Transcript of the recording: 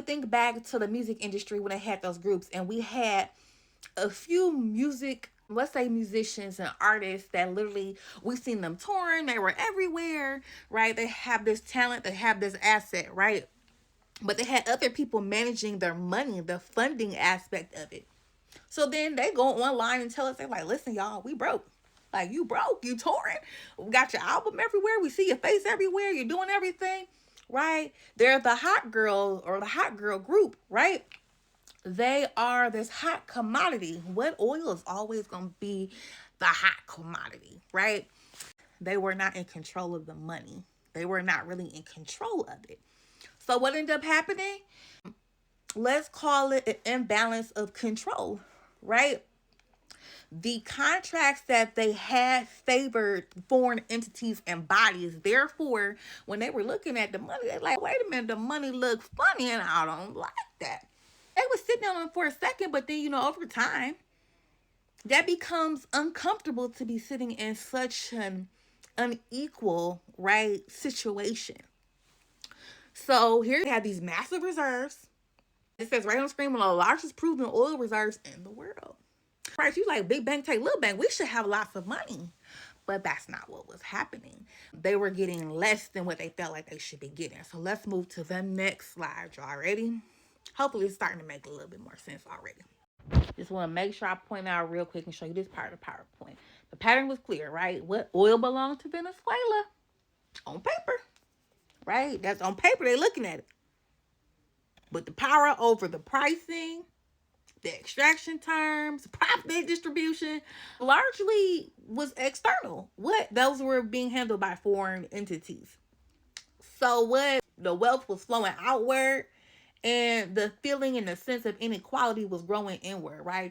we think back to the music industry when they had those groups, and we had a few let's say musicians and artists that literally we seen them touring, they were everywhere, right? They have this talent, they have this asset, right? But they had other people managing their money, the funding aspect of it. So then they go online and tell us, they're like, listen, y'all, we broke. Like, you broke, you touring. We got your album everywhere. We see your face everywhere. You're doing everything, right? They're the hot girl or the hot girl group, right? They are this hot commodity. What oil is always going to be the hot commodity, right? They were not in control of the money. They were not really in control of it. So what ended up happening? Let's call it an imbalance of control, right? The contracts that they had favored foreign entities and bodies. Therefore, when they were looking at the money, they're like, wait a minute, the money looks funny and I don't like that. They would sit down on it for a second, but then, over time, that becomes uncomfortable to be sitting in such an unequal, right, situation. So here you have these massive reserves. It says right on the screen, one of the largest proven oil reserves in the world. Right, you like big bank take little bank. We should have lots of money. But that's not what was happening. They were getting less than what they felt like they should be getting. So let's move to the next slide. Y'all ready? Hopefully it's starting to make a little bit more sense already. Just want to make sure I point out real quick and show you this part of the PowerPoint. The pattern was clear, right? What oil belonged to Venezuela? On paper, right? That's on paper. They're looking at it. But the power over the pricing, the extraction terms, profit distribution, largely was external. Those were being handled by foreign entities. So the wealth was flowing outward, and the feeling and the sense of inequality was growing inward, right?